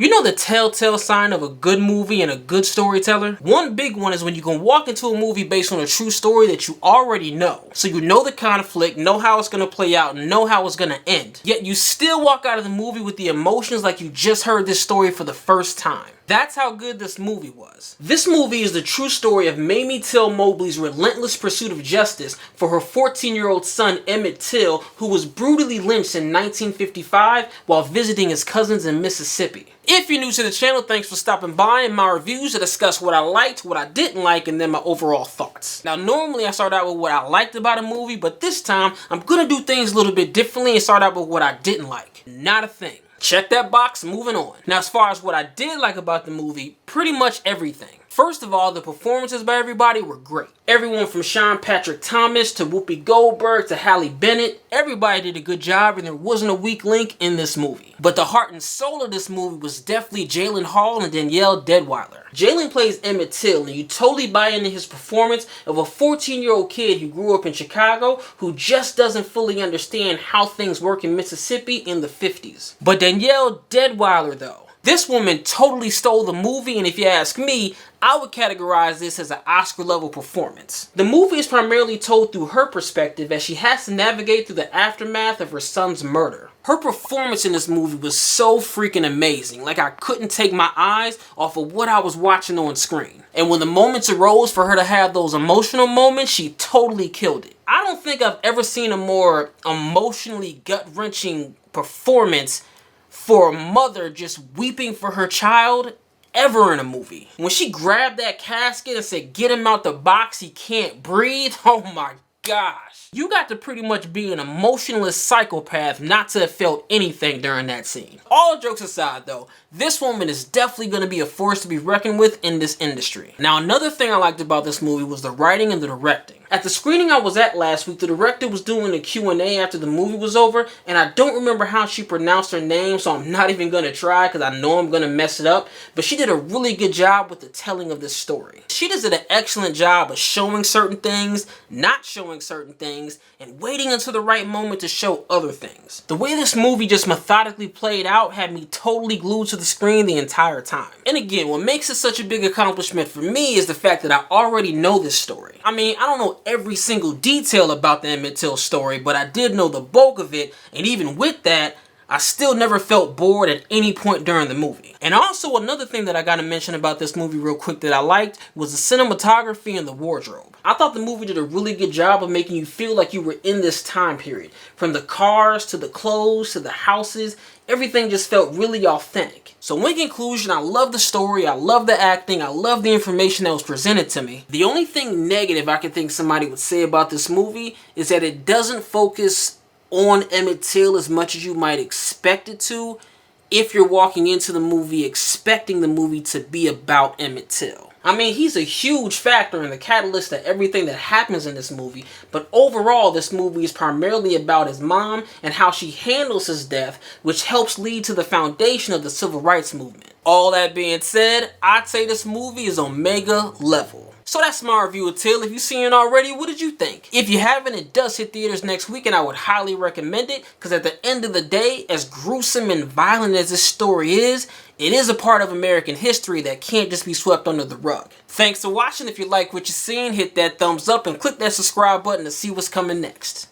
You know the telltale sign of a good movie and a good storyteller? One big one is when you can walk into a movie based on a true story that you already know. So you know the conflict, know how it's going to play out, and know how it's going to end. Yet you still walk out of the movie with the emotions like you just heard this story for the first time. That's how good this movie was. This movie is the true story of Mamie Till Mobley's relentless pursuit of justice for her 14-year-old son Emmett Till, who was brutally lynched in 1955 while visiting his cousins in Mississippi. If you're new to the channel, thanks for stopping by. In my reviews, I discuss what I liked, what I didn't like, and then my overall thoughts. Now, normally I start out with what I liked about a movie, but this time I'm gonna do things a little bit differently and start out with what I didn't like. Not a thing. Check that box, moving on. Now, as far as what I did like about the movie, pretty much everything. First of all, the performances by everybody were great. Everyone from Sean Patrick Thomas to Whoopi Goldberg to Halle Bennett, everybody did a good job and there wasn't a weak link in this movie. But the heart and soul of this movie was definitely Jalen Hall and Danielle Deadwyler. Jalen plays Emmett Till, and you totally buy into his performance of a 14-year-old kid who grew up in Chicago who just doesn't fully understand how things work in Mississippi in the 50s. But Danielle Deadwyler though, this woman totally stole the movie, and if you ask me, I would categorize this as an Oscar-level performance. The movie is primarily told through her perspective as she has to navigate through the aftermath of her son's murder. Her performance in this movie was so freaking amazing, like I couldn't take my eyes off of what I was watching on screen. And when the moments arose for her to have those emotional moments, she totally killed it. I don't think I've ever seen a more emotionally gut-wrenching performance for a mother just weeping for her child ever in a movie. When she grabbed that casket and said, "Get him out the box, he can't breathe," oh my gosh. You got to pretty much be an emotionless psychopath not to have felt anything during that scene. All jokes aside though, this woman is definitely going to be a force to be reckoned with in this industry. Now, another thing I liked about this movie was the writing and the directing. At the screening I was at last week, the director was doing a Q&A after the movie was over, and I don't remember how she pronounced her name, so I'm not even going to try because I know I'm going to mess it up, but she did a really good job with the telling of this story. She does an excellent job of showing certain things, not showing certain things, and waiting until the right moment to show other things. The way this movie just methodically played out had me totally glued to the screen the entire time. And again, what makes it such a big accomplishment for me is the fact that I already know this story. I mean, I don't know every single detail about the Emmett Till story, but I did know the bulk of it, and even with that, I still never felt bored at any point during the movie. And also another thing that I gotta mention about this movie real quick that I liked was the cinematography and the wardrobe. I thought the movie did a really good job of making you feel like you were in this time period. From the cars, to the clothes, to the houses, everything just felt really authentic. So in conclusion, I love the story, I love the acting, I love the information that was presented to me. The only thing negative I could think somebody would say about this movie is that it doesn't focus on Emmett Till as much as you might expect it to if you're walking into the movie expecting the movie to be about Emmett Till. I mean, he's a huge factor in the catalyst to everything that happens in this movie, but overall this movie is primarily about his mom and how she handles his death, which helps lead to the foundation of the civil rights movement. All that being said, I'd say this movie is Omega level. So that's my review of Till. If you've seen it already, what did you think? If you haven't, it does hit theaters next week, and I would highly recommend it, because at the end of the day, as gruesome and violent as this story is, it is a part of American history that can't just be swept under the rug. Thanks for watching. If you like what you're seeing, hit that thumbs up and click that subscribe button to see what's coming next.